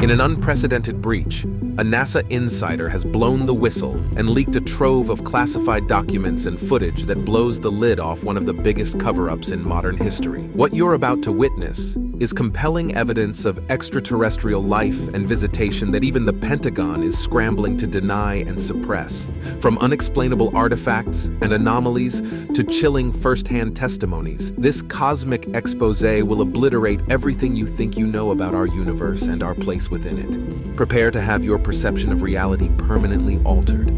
In an unprecedented breach, a NASA insider has blown the whistle and leaked a trove of classified documents and footage that blows the lid off one of the biggest cover-ups in modern history. What you're about to witness is compelling evidence of extraterrestrial life and visitation that even the Pentagon is scrambling to deny and suppress. From unexplainable artifacts and anomalies to chilling first-hand testimonies, this cosmic exposé will obliterate everything you think you know about our universe and our place within it. Prepare to have your perception of reality permanently altered.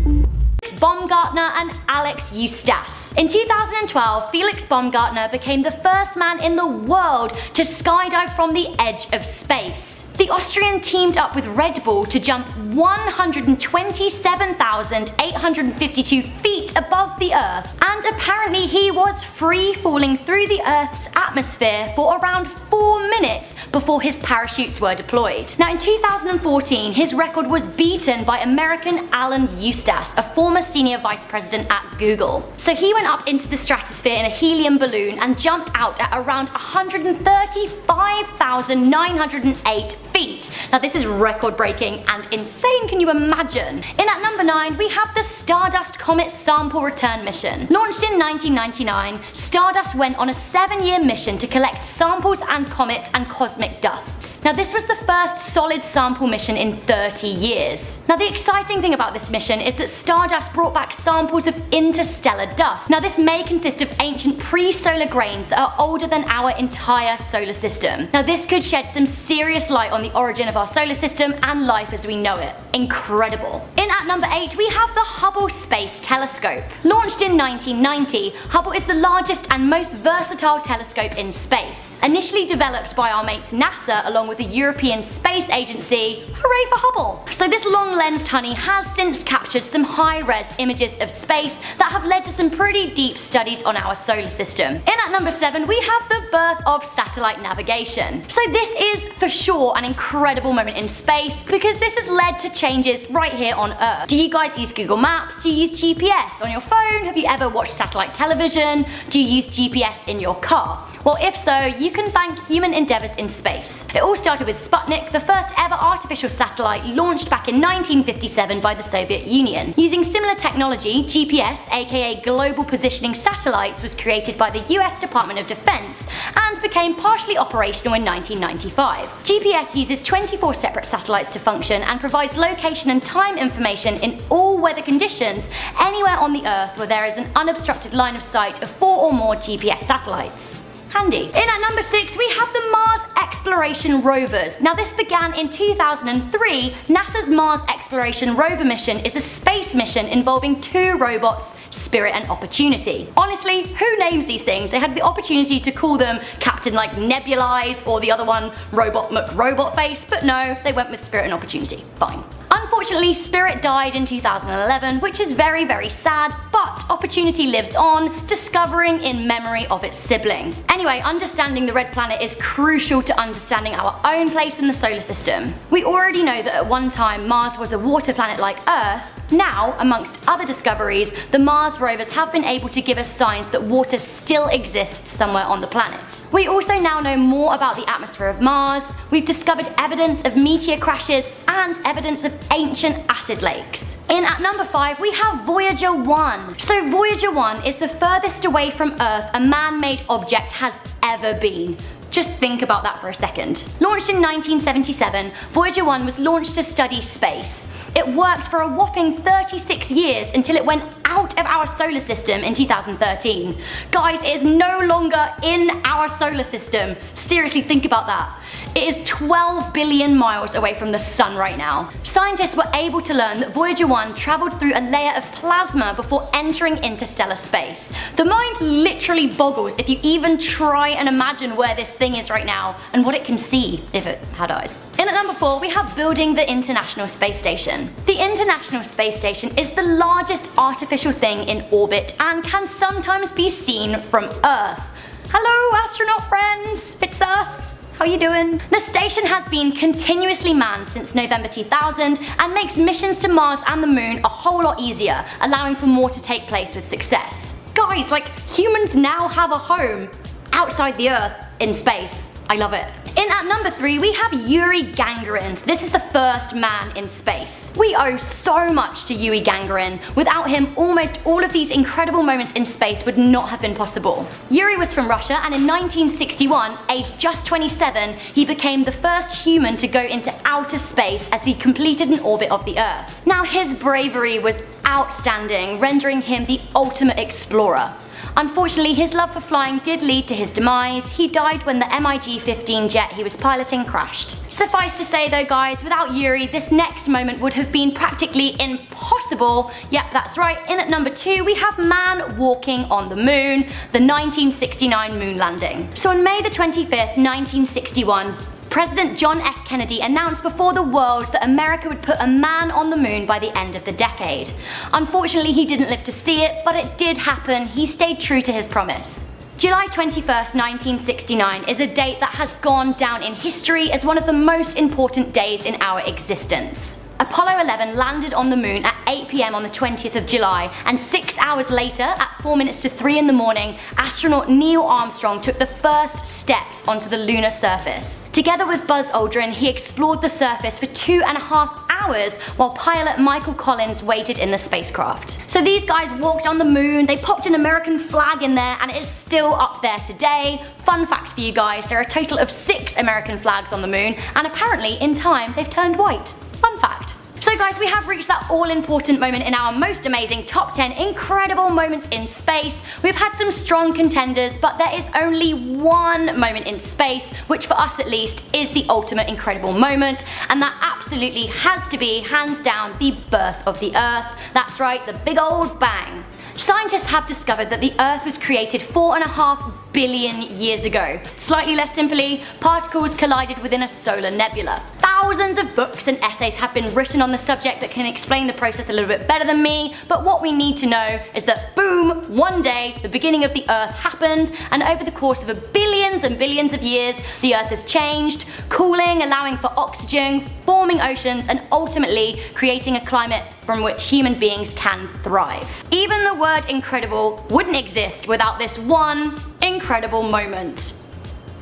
Baumgartner and Alex Eustace. In 2012, Felix Baumgartner became the first man in the world to skydive from the edge of space. The Austrian teamed up with Red Bull to jump 127,852 feet above the Earth, and apparently he was free falling through the Earth's atmosphere for around 4 minutes before his parachutes were deployed. Now in 2014, his record was beaten by American Alan Eustace, a former senior vice president at Google. So he went up into the stratosphere in a helium balloon and jumped out at around 135,908 feet. Now this is record breaking and insane, can you imagine? In at number 9 we have the Stardust Comet Sample Return Mission. Launched in 1999, Stardust went on a 7-year mission to collect samples and comets and cosmic dusts. Now this was the first solid sample mission in 30 years. Now the exciting thing about this mission is that Stardust brought back samples of interstellar dust. Now this may consist of ancient pre-solar grains that are older than our entire solar system. Now this could shed some serious light on the origin of our solar system and life as we know it. Incredible. In at number 8 we have the Hubble Space Telescope. Launched in 1990, Hubble is the largest and most versatile telescope in space. Initially developed by our mates NASA along with the European Space Agency, hooray for Hubble! So this long-lensed honey has since captured some high-res images of space that have led to some pretty deep studies on our solar system. In at number 7 we have the birth of satellite navigation. So this is for sure an incredible moment in space because this has led to changes right here on Earth. Do you guys use Google Maps? Do you use GPS on your phone? Have you ever watched satellite television? Do you use GPS in your car? Well, if so, you can thank human endeavors in space. It all started with Sputnik, the first ever artificial satellite launched back in 1957 by the Soviet Union. Using similar technology, GPS, aka Global Positioning Satellites, was created by the US Department of Defense and became partially operational in 1995. GPS uses 24 separate satellites to function and provides location and time information in all weather conditions anywhere on the Earth where there is an unobstructed line of sight of 4 or more GPS satellites. Handy. In at number 6 we have the Mars Exploration Rovers. Now this began in 2003. NASA's Mars Exploration Rover mission is a space mission involving 2 robots, Spirit and Opportunity. Honestly, who names these things? They had the opportunity to call them Captain like Nebulize or the other one Robot McRobotface, but no, they went with Spirit and Opportunity. Fine. Unfortunately, Spirit died in 2011, which is very, very sad, but Opportunity lives on, discovering in memory of its sibling. Anyway, understanding the red planet is crucial to understanding our own place in the solar system. We already know that at one time Mars was a water planet like Earth. Now, amongst other discoveries, the Mars rovers have been able to give us signs that water still exists somewhere on the planet. We also now know more about the atmosphere of Mars. We've discovered evidence of meteor crashes and evidence of ancient acid lakes. In at number 5 we have Voyager 1. So Voyager 1 is the furthest away from Earth a man-made object has ever been. Just think about that for a second. Launched in 1977, Voyager 1 was launched to study space. It worked for a whopping 36 years until it went out of our solar system in 2013. Guys, it is no longer in our solar system. Seriously, think about that. It is 12 billion miles away from the sun right now. Scientists were able to learn that Voyager 1 travelled through a layer of plasma before entering interstellar space. The mind literally boggles if you even try and imagine where this thing is right now and what it can see if it had eyes. In at number 4 we have building the International Space Station. The International Space Station is the largest artificial thing in orbit and can sometimes be seen from Earth. Hello astronaut friends, it's us. How you doing? The station has been continuously manned since November 2000 and makes missions to Mars and the Moon a whole lot easier, allowing for more to take place with success. Guys, like, humans now have a home outside the Earth in space. I love it. In at number 3, we have Yuri Gagarin. This is the first man in space. We owe so much to Yuri Gagarin. Without him, almost all of these incredible moments in space would not have been possible. Yuri was from Russia, and in 1961, aged just 27, he became the first human to go into outer space as he completed an orbit of the Earth. Now, his bravery was outstanding, rendering him the ultimate explorer. Unfortunately, his love for flying did lead to his demise. He died when the MiG-15 jet he was piloting crashed. Suffice to say though guys, without Yuri, this next moment would have been practically impossible. Yep, that's right, in at number 2 we have man walking on the moon, the 1969 moon landing. So on May the 25th, 1961, President John F. Kennedy announced before the world that America would put a man on the moon by the end of the decade. Unfortunately, he didn't live to see it, but it did happen. He stayed true to his promise. July 21st, 1969 is a date that has gone down in history as one of the most important days in our existence. Apollo 11 landed on the moon at 8 p.m. on the 20th of July, and 6 hours later, at 4 minutes to 3 in the morning, astronaut Neil Armstrong took the first steps onto the lunar surface. Together with Buzz Aldrin, he explored the surface for 2.5 hours while pilot Michael Collins waited in the spacecraft. So these guys walked on the moon, they popped an American flag in there, and it is still up there today. Fun fact for you guys, there are a total of 6 American flags on the moon, and apparently in time they've turned white. Fun fact. So guys, we have reached that all-important moment in our most amazing top 10 incredible moments in space. We've had some strong contenders, but there is only one moment in space, which for us at least is the ultimate incredible moment, and that absolutely has to be, hands down, the birth of the Earth. That's right, the big old bang. Scientists have discovered that the Earth was created 4.5 billion years ago. Slightly less simply, particles collided within a solar nebula. Thousands of books and essays have been written on the subject that can explain the process a little bit better than me, but what we need to know is that boom, one day, the beginning of the Earth happened, and over the course of billions and billions of years, the Earth has changed, cooling, allowing for oxygen, forming oceans, and ultimately creating a climate from which human beings can thrive. Even the word incredible wouldn't exist without this one incredible moment.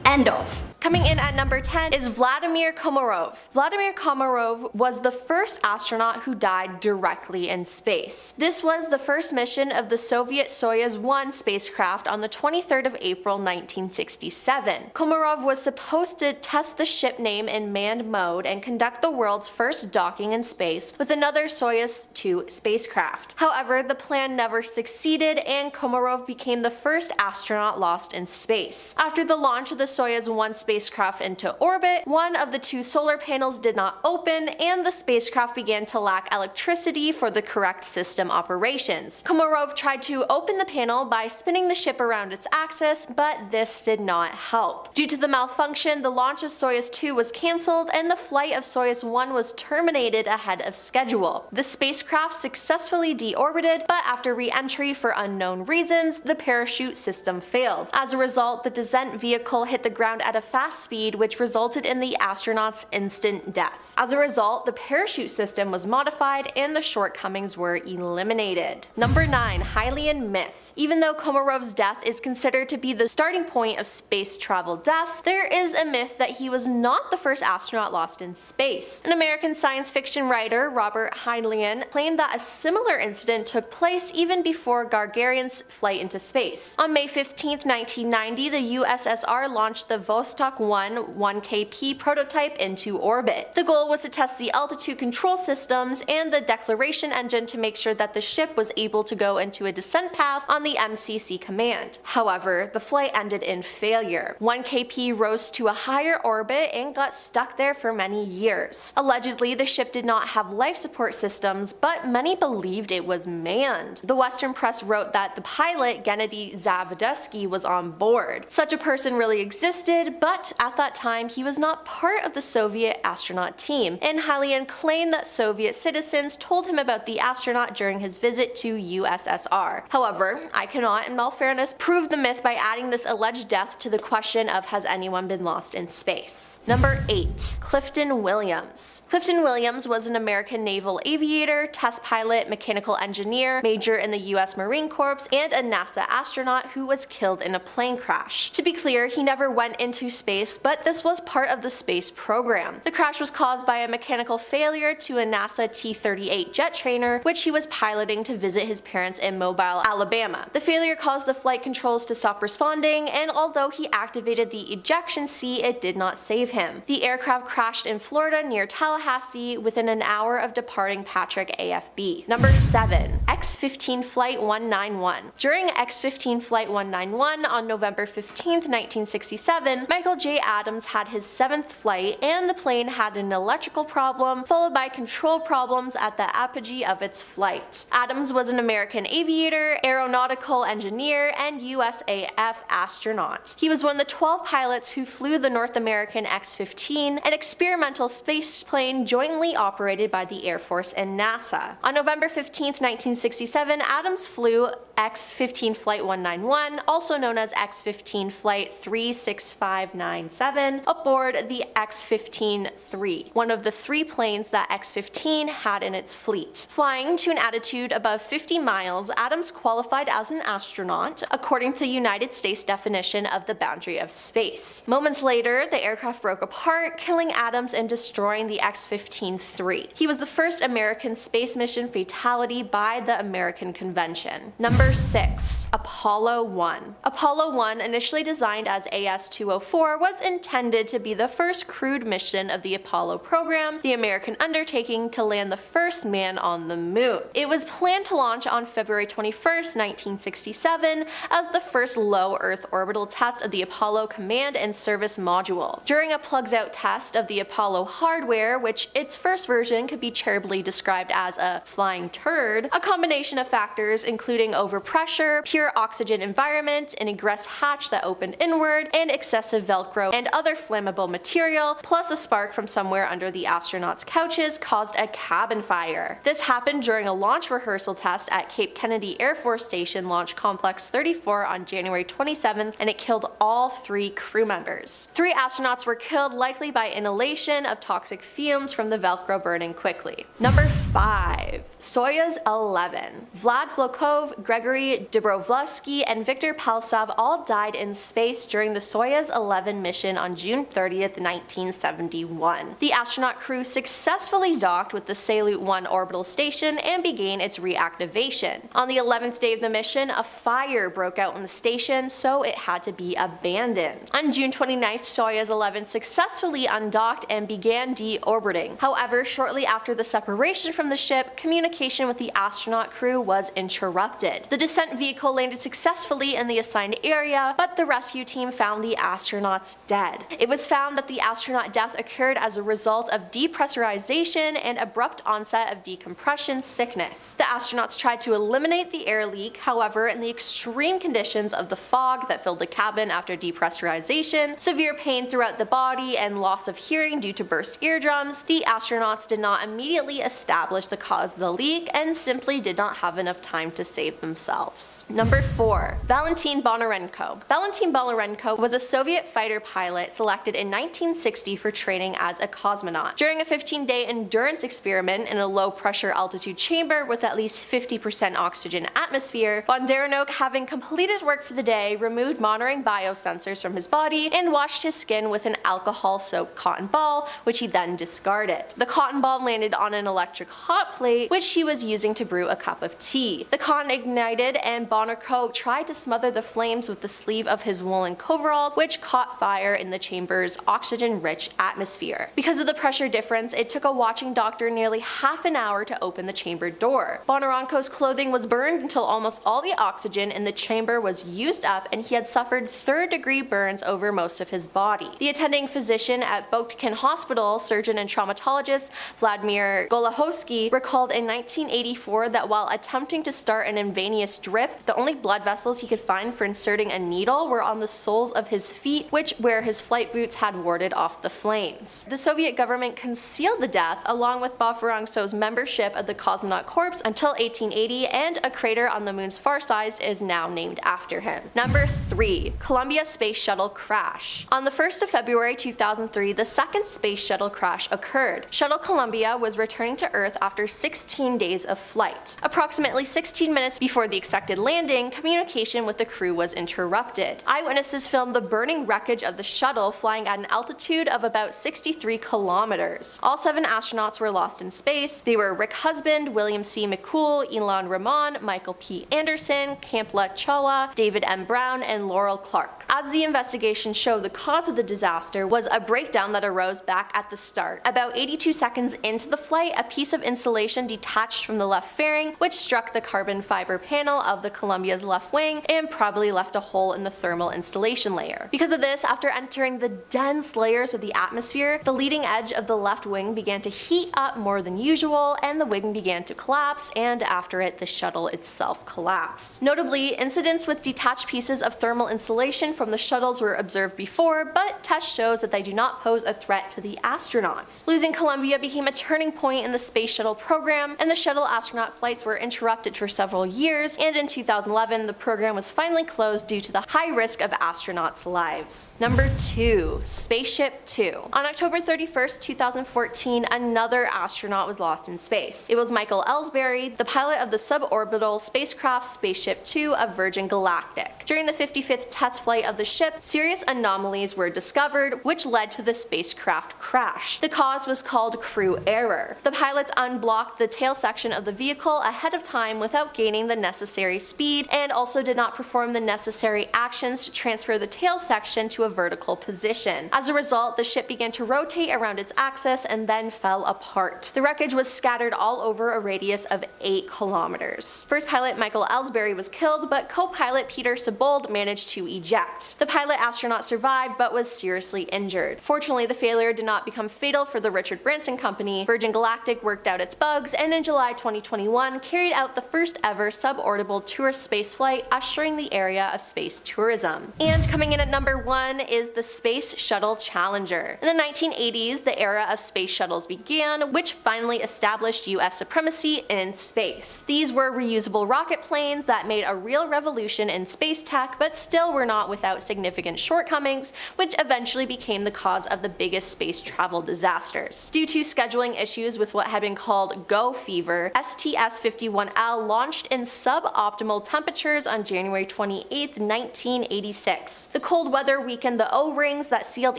End of. Coming in at number 10 is Vladimir Komarov. Vladimir Komarov was the first astronaut who died directly in space. This was the first mission of the Soviet Soyuz 1 spacecraft on the 23rd of April 1967. Komarov was supposed to test the ship name in manned mode and conduct the world's first docking in space with another Soyuz 2 spacecraft. However, the plan never succeeded, and Komarov became the first astronaut lost in space. After the launch of the Soyuz 1 spacecraft into orbit, one of the 2 solar panels did not open, and the spacecraft began to lack electricity for the correct system operations. Komarov tried to open the panel by spinning the ship around its axis, but this did not help. Due to the malfunction, the launch of Soyuz 2 was cancelled, and the flight of Soyuz 1 was terminated ahead of schedule. The spacecraft successfully deorbited, but after re-entry for unknown reasons, the parachute system failed. As a result, the descent vehicle hit the ground at a fast speed, which resulted in the astronauts' instant death. As a result, the parachute system was modified and the shortcomings were eliminated. Number 9. Hylian myth. Even though Komarov's death is considered to be the starting point of space travel deaths, there is a myth that he was not the first astronaut lost in space. An American science fiction writer, Robert Hylian, claimed that a similar incident took place even before Gagarin's flight into space. On May 15, 1990, the USSR launched the Vostok 1 1KP prototype into orbit. The goal was to test the altitude control systems and the declaration engine to make sure that the ship was able to go into a descent path on the MCC command. However, the flight ended in failure. 1KP rose to a higher orbit and got stuck there for many years. Allegedly, the ship did not have life support systems, but many believed it was manned. The Western press wrote that the pilot, Gennady Zavadovsky, was on board. Such a person really existed, but at that time he was not part of the Soviet astronaut team, and Hylian claimed that Soviet citizens told him about the astronaut during his visit to USSR. However, I cannot, in all fairness, prove the myth by adding this alleged death to the question of has anyone been lost in space. Number 8. Clifton Williams. Clifton Williams was an American naval aviator, test pilot, mechanical engineer, major in the US Marine Corps, and a NASA astronaut who was killed in a plane crash. To be clear, he never went into space space, but this was part of the space program. The crash was caused by a mechanical failure to a NASA T-38 jet trainer, which he was piloting to visit his parents in Mobile, Alabama. The failure caused the flight controls to stop responding, and although he activated the ejection seat, it did not save him. The aircraft crashed in Florida near Tallahassee within an hour of departing Patrick AFB. Number 7. X-15 Flight 191. During X-15 Flight 191 on November 15, 1967, Michael J. Adams had his 7th flight, and the plane had an electrical problem followed by control problems at the apogee of its flight. Adams was an American aviator, aeronautical engineer, and USAF astronaut. He was one of the 12 pilots who flew the North American X-15, an experimental space plane jointly operated by the Air Force and NASA. On November 15, 1967, Adams flew X-15 Flight 191, also known as X-15 Flight 36597, aboard the X-15-3, one of the 3 planes that X-15 had in its fleet. Flying to an altitude above 50 miles, Adams qualified as an astronaut, according to the United States definition of the boundary of space. Moments later, the aircraft broke apart, killing Adams and destroying the X-15-3. He was the first American space mission fatality by the American Convention. Number 6. Apollo 1. Apollo 1, initially designed as AS-204, was intended to be the first crewed mission of the Apollo program, the American undertaking to land the first man on the moon. It was planned to launch on February 21, 1967, as the first low Earth orbital test of the Apollo Command and Service Module. During a plugs-out test of the Apollo hardware, which its first version could be charitably described as a flying turd, a combination of factors including overpressure, pure oxygen environment, an egress hatch that opened inward, and excessive Velcro and other flammable material, plus a spark from somewhere under the astronauts' couches, caused a cabin fire. This happened during a launch rehearsal test at Cape Kennedy Air Force Station Launch Complex 34 on January 27th, and it killed all 3 crew members. 3 astronauts were killed, likely by inhalation of toxic fumes from the Velcro burning quickly. Number 5. Soyuz 11. Vlad Vlokov, Gregory Dobrovolsky, and Viktor Paltsov all died in space during the Soyuz 11 mission on June 30th, 1971. The astronaut crew successfully docked with the Salyut 1 orbital station and began its reactivation. On the 11th day of the mission, a fire broke out in the station, so it had to be abandoned. On June 29th, Soyuz 11 successfully undocked and began deorbiting. However, shortly after the separation from the ship, communication with the astronaut crew was interrupted. The descent vehicle landed successfully in the assigned area, but the rescue team found the astronauts dead. It was found that the astronaut death occurred as a result of depressurization and abrupt onset of decompression sickness. The astronauts tried to eliminate the air leak, however, in the extreme conditions of the fog that filled the cabin after depressurization, severe pain throughout the body, and loss of hearing due to burst eardrums, the astronauts did not immediately establish the cause of the leak and simply did not have enough time to save themselves. Number 4. Valentin Bonarenko. Valentin Bonarenko was a Soviet fighter pilot selected in 1960 for training as a cosmonaut. During a 15-day endurance experiment in a low-pressure altitude chamber with at least 50% oxygen atmosphere, Bondarenko, having completed work for the day, removed monitoring biosensors from his body and washed his skin with an alcohol-soaked cotton ball, which he then discarded. The cotton ball landed on an electric hot plate, which he was using to brew a cup of tea. The cotton ignited, and Bonarenko tried to smother the flames with the sleeve of his woolen coveralls, which caught fire in the chamber's oxygen-rich atmosphere. Because of the pressure difference, it took a watching doctor nearly half an hour to open the chamber door. Bonarenko's clothing was burned until almost all the oxygen in the chamber was used up, and he had suffered third-degree burns over most of his body. The attending physician at Botkin Hospital, surgeon and traumatologist Vladimir Golahowski, recalled in 1984 that while attempting to start an intravenous drip, the only blood vessels he could find for inserting a needle were on the soles of his feet, where his flight boots had warded off the flames. The Soviet government concealed the death along with Bonarenko's membership of the Cosmonaut Corps until 1880, and a crater on the moon's far side is now named after him. Number 3. Columbia Space Shuttle Crash. On the 1st of February 2003, the second space shuttle crash occurred. Shuttle Columbia was returning to Earth after 16 days of flight. Approximately 16 minutes before Before the expected landing, communication with the crew was interrupted. Eyewitnesses filmed the burning wreckage of the shuttle flying at an altitude of about 63 kilometers. All 7 astronauts were lost in space. They were Rick Husband, William C. McCool, Elon Ramon, Michael P. Anderson, Kampla Chawla, David M. Brown, and Laurel Clark. As the investigation showed, the cause of the disaster was a breakdown that arose back at the start. About 82 seconds into the flight, a piece of insulation detached from the left fairing, which struck the carbon fiber panel of the Columbia's left wing and probably left a hole in the thermal insulation layer. Because of this, after entering the dense layers of the atmosphere, the leading edge of the left wing began to heat up more than usual, and the wing began to collapse, and after it, the shuttle itself collapsed. Notably, incidents with detached pieces of thermal insulation from the shuttles were observed before, but test shows that they do not pose a threat to the astronauts. Losing Columbia became a turning point in the space shuttle program, and the shuttle astronaut flights were interrupted for several years, and in 2011 the program was finally closed due to the high risk of astronauts' lives. Number 2. Spaceship Two. On October 31st, 2014, another astronaut was lost in space. It was Michael Ellsbury, the pilot of the suborbital spacecraft Spaceship Two of Virgin Galactic. During the 55th test flight of the ship, serious anomalies were discovered, which led to the spacecraft crash. The cause was called crew error. The pilots unblocked the tail section of the vehicle ahead of time without gaining the necessary speed, and also did not perform the necessary actions to transfer the tail section to a vertical position. As a result, the ship began to rotate around its axis and then fell apart. The wreckage was scattered all over a radius of 8 kilometers. First pilot Michael Ellsbury was killed, but co-pilot Peter Sebold managed to eject. The pilot astronaut survived but was seriously injured. Fortunately, the failure did not become fatal for the Richard Branson Company. Virgin Galactic worked out its bugs, and in July 2021 carried out the first ever suborbital tourist spaceflight, ushering the area of space tourism. And coming in at number 1 is the Space Shuttle Challenger. In the 1980s, the era of space shuttles began, which finally established US supremacy in space. These were reusable rocket planes that made a real revolution in space tech, but still were not without significant shortcomings, which eventually became the cause of the biggest space travel disasters. Due to scheduling issues with what had been called GO fever, STS-51L launched in suboptimal temperatures on January 28, 1986. The cold weather weakened the O-rings that sealed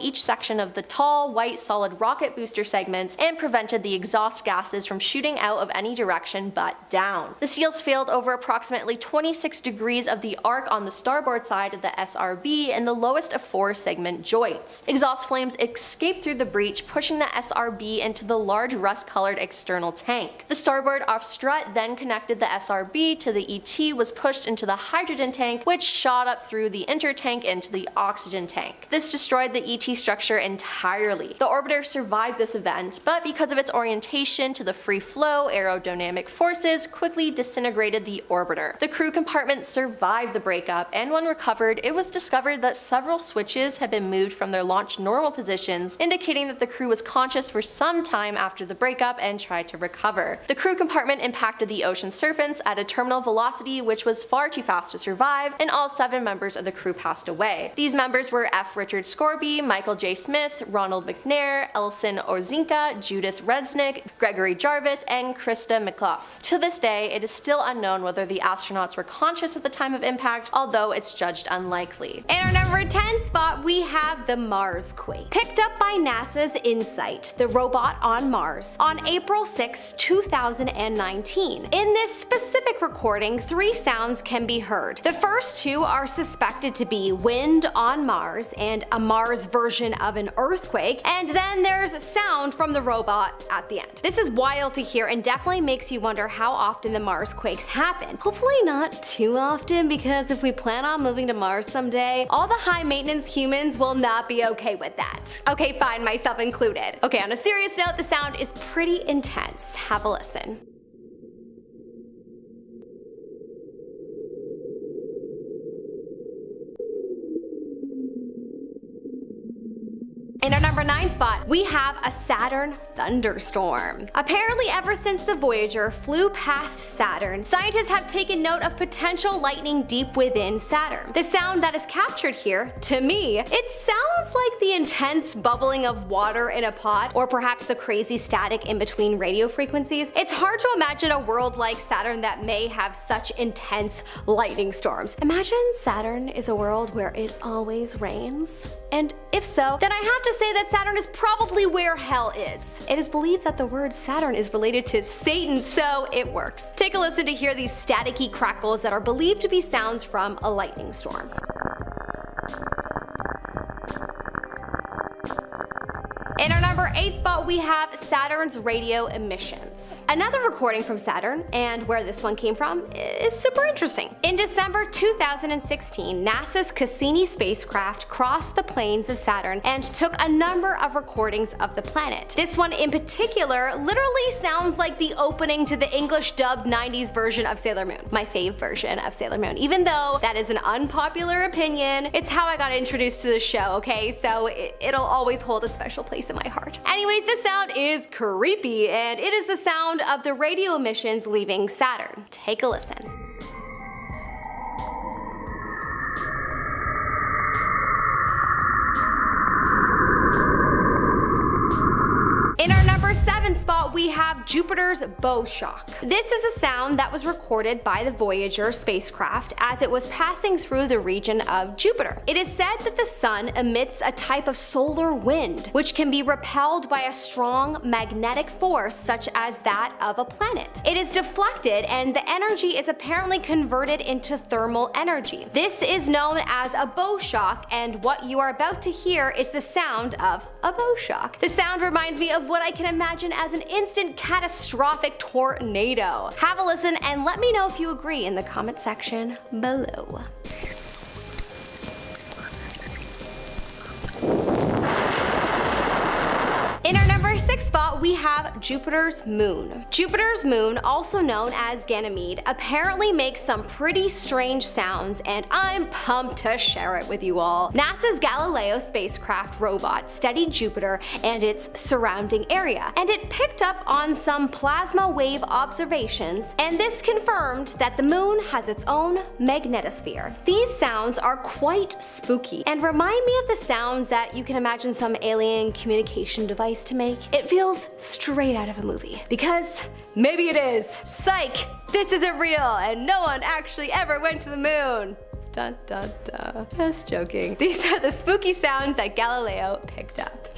each section of the tall, white solid rocket booster segments and prevented the exhaust gases from shooting out of any direction but down. The seals failed over approximately 26 degrees of the arc on the starboard side of the SRB and the lowest of 4 segment joints. Exhaust flames escaped through the breach, pushing the SRB into the large rust-colored external tank. The starboard off strut then connected the SRB to the ET was pushed into the hydrogen tank, which shot up through the intertank into the oxygen tank. This destroyed the ET structure entirely. The orbiter survived this event, but because of its orientation to the free flow aerodynamic forces, quickly disintegrated the orbiter. The crew compartment survived the breakup, and when recovered, it was discovered that several switches had been moved from their launch normal positions, indicating that the crew was conscious for some time after the breakup and tried to recover. The crew compartment impacted the ocean surface at a terminal velocity which was far too fast to survive, and all 7 members of the crew passed away. These members were F. Richard Scorby, Michael J. Smith, Ronald McNair, Elson Orzinka, Judith Resnick, Gregory Jarvis, and Krista McClough. To this day, it is still unknown whether the astronauts were conscious at the time of impact, although it's judged unlikely. In our number 10 spot, we have the Marsquake. Picked up by NASA's InSight, the robot on Mars, on April 6, 2019. In this specific recording, 3 sounds can be heard. The first 2 are suspected to be wind on Mars and a Mars version of an earthquake, and then there's sound from the robot at the end. This is wild to hear and definitely makes you wonder how often the Marsquakes happen. Hopefully not too often, because if we plan on moving to Mars someday, all the high maintenance humans will not be okay with that. Okay, fine, myself included. Okay, on a serious note, the sound is pretty intense. Have a listen. In our number number 9 spot, we have a Saturn thunderstorm. Apparently, ever since the Voyager flew past Saturn, scientists have taken note of potential lightning deep within Saturn. The sound that is captured here, to me, it sounds like the intense bubbling of water in a pot, or perhaps the crazy static in between radio frequencies. It's hard to imagine a world like Saturn that may have such intense lightning storms. Imagine Saturn is a world where it always rains. And if so, then I have to say that Saturn is probably where hell is. It is believed that the word Saturn is related to Satan, so it works. Take a listen to hear these staticky crackles that are believed to be sounds from a lightning storm. In our number 8 spot, we have Saturn's radio emissions. Another recording from Saturn, and where this one came from, is super interesting. In December 2016, NASA's Cassini spacecraft crossed the plains of Saturn and took a number of recordings of the planet. This one in particular literally sounds like the opening to the English dubbed 90s version of Sailor Moon. My fave version of Sailor Moon. Even though that is an unpopular opinion, it's how I got introduced to the show, okay? So it'll always hold a special place in my heart. Anyways, this sound is creepy, and it is the sound of the radio emissions leaving Saturn. Take a listen. In our number 7 spot, we have Jupiter's bow shock. This is a sound that was recorded by the Voyager spacecraft as it was passing through the region of Jupiter. It is said that the sun emits a type of solar wind, which can be repelled by a strong magnetic force such as that of a planet. It is deflected, and the energy is apparently converted into thermal energy. This is known as a bow shock, and what you are about to hear is the sound of a bow shock. The sound reminds me of what I can imagine as an instant catastrophic tornado. Have a listen and let me know if you agree in the comment section below. In our number 6 spot, we have Jupiter's moon. Jupiter's moon, also known as Ganymede, apparently makes some pretty strange sounds, and I'm pumped to share it with you all. NASA's Galileo spacecraft robot studied Jupiter and its surrounding area, and it picked up on some plasma wave observations, and this confirmed that the moon has its own magnetosphere. These sounds are quite spooky and remind me of the sounds that you can imagine some alien communication device to make. It feels straight out of a movie. Because maybe it is. Psych! This isn't real, and no one actually ever went to the moon. Dun dun dun. Just joking. These are the spooky sounds that Galileo picked up.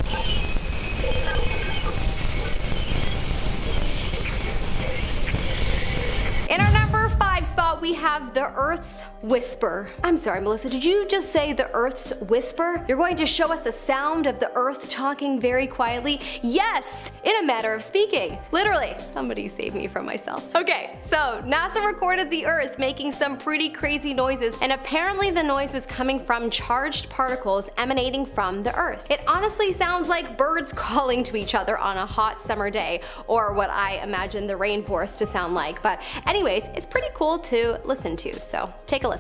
In our number 5 spot, we have the Earth's whisper. I'm sorry, Melissa, did you just say the Earth's whisper? You're going to show us a sound of the Earth talking very quietly? Yes, in a matter of speaking. Literally. Somebody save me from myself. Okay, so NASA recorded the Earth making some pretty crazy noises, and apparently the noise was coming from charged particles emanating from the Earth. It honestly sounds like birds calling to each other on a hot summer day, or what I imagine the rainforest to sound like. But anyways, it's pretty cool to listen to, so take a listen.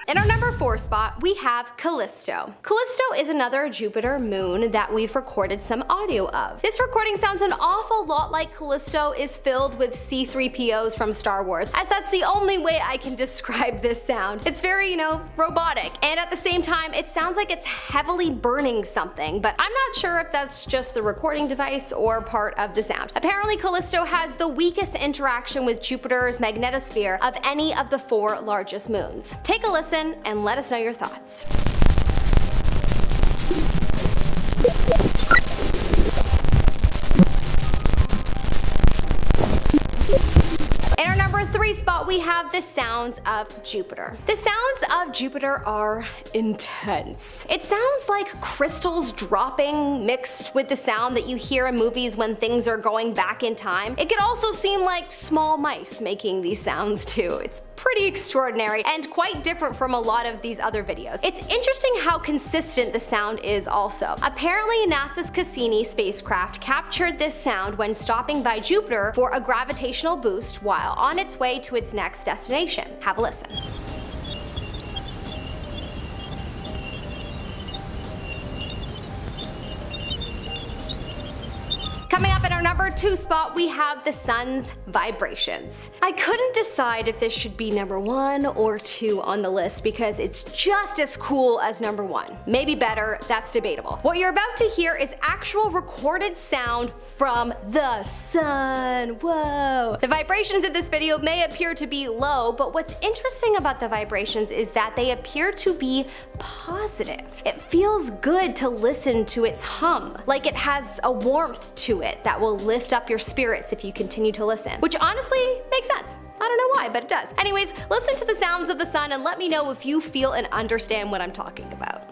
In our number 4 spot, we have Callisto. Callisto is another Jupiter moon that we've recorded some audio of. This recording sounds an awful lot like Callisto is filled with C-3POs from Star Wars, as that's the only way I can describe this sound. It's very, robotic, and at the same time, it sounds like it's heavily burning something, but I'm not sure if that's just the recording device or part of the sound. Apparently, Callisto has the weakest interaction with Jupiter's magnetosphere of any of the 4 largest moons. Take a listen and let us know your thoughts. In our number 3 spot, we have the sounds of Jupiter. The sounds of Jupiter are intense. It sounds like crystals dropping mixed with the sound that you hear in movies when things are going back in time. It could also seem like small mice making these sounds too. It's pretty extraordinary and quite different from a lot of these other videos. It's interesting how consistent the sound is also. Apparently, NASA's Cassini spacecraft captured this sound when stopping by Jupiter for a gravitational boost while on its way to its next destination. Have a listen. Coming up in our number 2 spot, we have the sun's vibrations. I couldn't decide if this should be number 1 or 2 on the list because it's just as cool as number 1. Maybe better, that's debatable. What you're about to hear is actual recorded sound from the sun. Whoa! The vibrations in this video may appear to be low, but what's interesting about the vibrations is that they appear to be positive. It feels good to listen to its hum, like it has a warmth to it that will lift up your spirits if you continue to listen, which honestly makes sense. I don't know why, but it does. Anyways, listen to the sounds of the sun and let me know if you feel and understand what I'm talking about.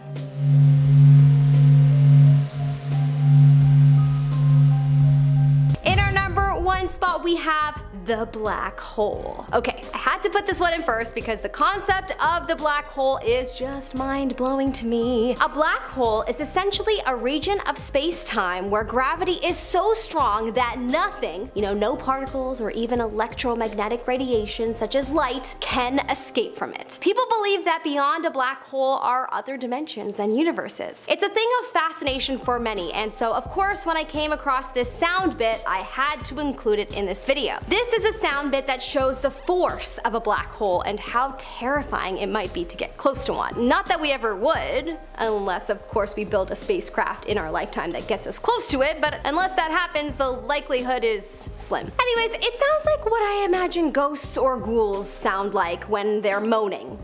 In our number 1 spot, we have the black hole. Okay, I had to put this one in first because the concept of the black hole is just mind-blowing to me. A black hole is essentially a region of space-time where gravity is so strong that nothing, no particles or even electromagnetic radiation such as light, can escape from it. People believe that beyond a black hole are other dimensions and universes. It's a thing of fascination for many, and so of course when I came across this sound bit, I had to include it in this video. This is a sound bit that shows the force of a black hole and how terrifying it might be to get close to one. Not that we ever would, unless of course we build a spacecraft in our lifetime that gets us close to it, but unless that happens, the likelihood is slim. Anyways, it sounds like what I imagine ghosts or ghouls sound like when they're moaning.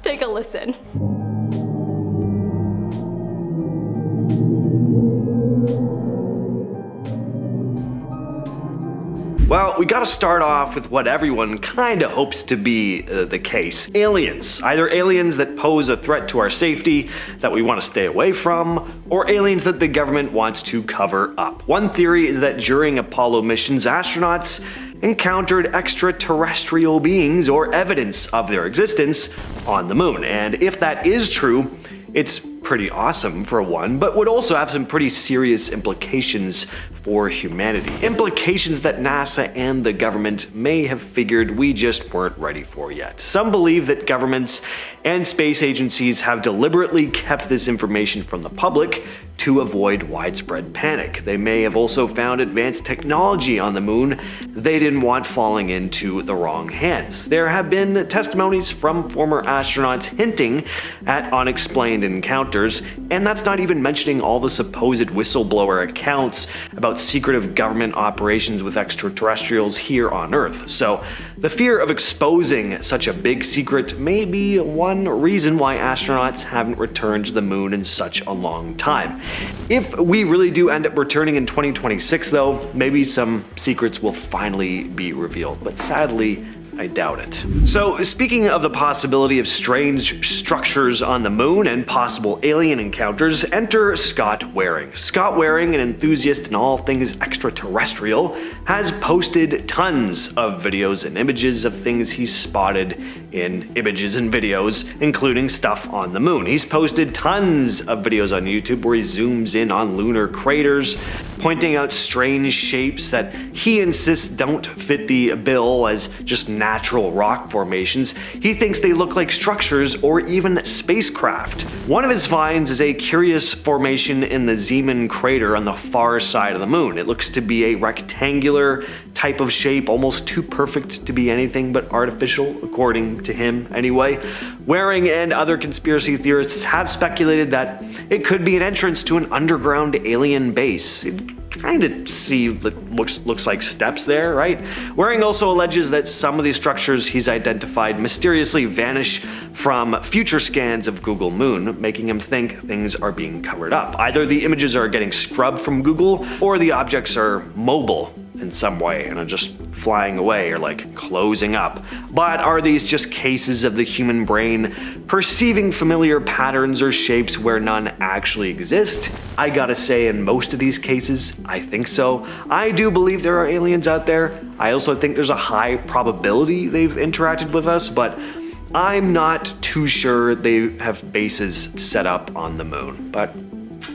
Take a listen. Well, we gotta start off with what everyone kinda hopes to be the case. Aliens. Either aliens that pose a threat to our safety that we want to stay away from, or aliens that the government wants to cover up. One theory is that during Apollo missions, astronauts encountered extraterrestrial beings or evidence of their existence on the moon. And if that is true, it's pretty awesome for one, but would also have some pretty serious implications for humanity. Implications that NASA and the government may have figured we just weren't ready for yet. Some believe that governments and space agencies have deliberately kept this information from the public to avoid widespread panic. They may have also found advanced technology on the moon they didn't want falling into the wrong hands. There have been testimonies from former astronauts hinting at unexplained encounters, and that's not even mentioning all the supposed whistleblower accounts about secretive government operations with extraterrestrials here on Earth. So the fear of exposing such a big secret may be one reason why astronauts haven't returned to the moon in such a long time. If we really do end up returning in 2026 though, maybe some secrets will finally be revealed, but sadly, I doubt it. So speaking of the possibility of strange structures on the moon and possible alien encounters, enter Scott Waring. Scott Waring, an enthusiast in all things extraterrestrial, has posted tons of videos and images of things he's spotted in images and videos, including stuff on the moon. He's posted tons of videos on YouTube where he zooms in on lunar craters, pointing out strange shapes that he insists don't fit the bill as just natural rock formations. He thinks they look like structures or even spacecraft. One of his finds is a curious formation in the Zeeman crater on the far side of the moon. It looks to be a rectangular type of shape, almost too perfect to be anything but artificial, according to him anyway. Waring and other conspiracy theorists have speculated that it could be an entrance to an underground alien base. It kind of see looks like steps there, right? Waring also alleges that some of these structures he's identified mysteriously vanish from future scans of Google Moon, making him think things are being covered up. Either the images are getting scrubbed from Google, or the objects are mobile in some way and are just flying away or like closing up. But are these just cases of the human brain perceiving familiar patterns or shapes where none actually exist? I gotta say, in most of these cases, I think so. I do believe there are aliens out there. I also think there's a high probability they've interacted with us, but I'm not too sure they have bases set up on the moon. But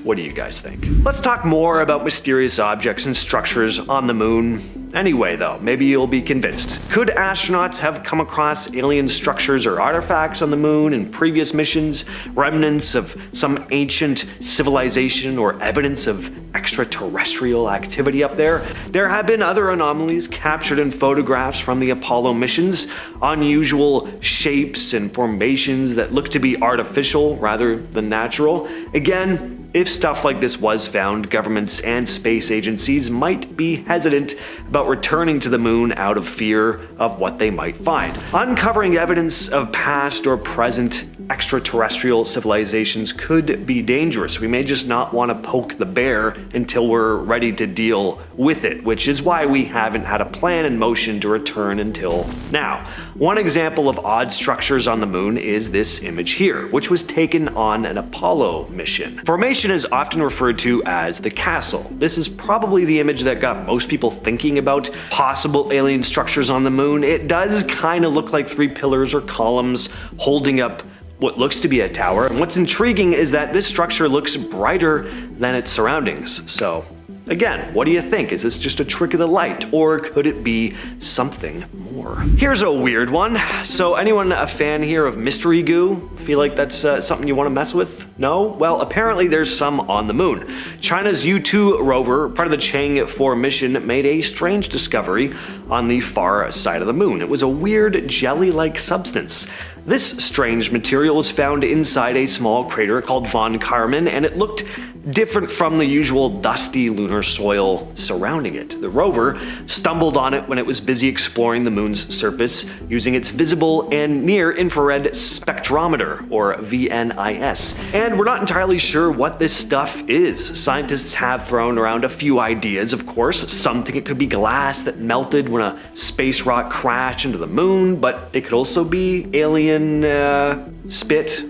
what do you guys think? Let's talk more about mysterious objects and structures on the moon. Anyway though, maybe you'll be convinced. Could astronauts have come across alien structures or artifacts on the moon in previous missions? Remnants of some ancient civilization or evidence of extraterrestrial activity up there? There have been other anomalies captured in photographs from the Apollo missions. Unusual shapes and formations that look to be artificial rather than natural. Again, if stuff like this was found, governments and space agencies might be hesitant about returning to the moon out of fear of what they might find. Uncovering evidence of past or present extraterrestrial civilizations could be dangerous. We may just not want to poke the bear until we're ready to deal with it, which is why we haven't had a plan in motion to return until now. One example of odd structures on the moon is this image here, which was taken on an Apollo mission. Formation is often referred to as the castle. This is probably the image that got most people thinking about possible alien structures on the moon. It does kind of look like three pillars or columns holding up what looks to be a tower. And what's intriguing is that this structure looks brighter than its surroundings. So again, what do you think? Is this just a trick of the light, or could it be something more? Here's a weird one. So anyone a fan here of mystery goo? Feel like that's something you want to mess with? No? Well, apparently there's some on the moon. China's U-2 rover, part of the Chang'e 4 mission, made a strange discovery on the far side of the moon. It was a weird jelly-like substance. This strange material was found inside a small crater called von Karman, and it looked different from the usual dusty lunar soil surrounding it. The rover stumbled on it when it was busy exploring the moon's surface using its visible and near-infrared spectrometer, or VNIS. And we're not entirely sure what this stuff is. Scientists have thrown around a few ideas, of course. Some think it could be glass that melted when a space rock crashed into the moon, but it could also be alien spit.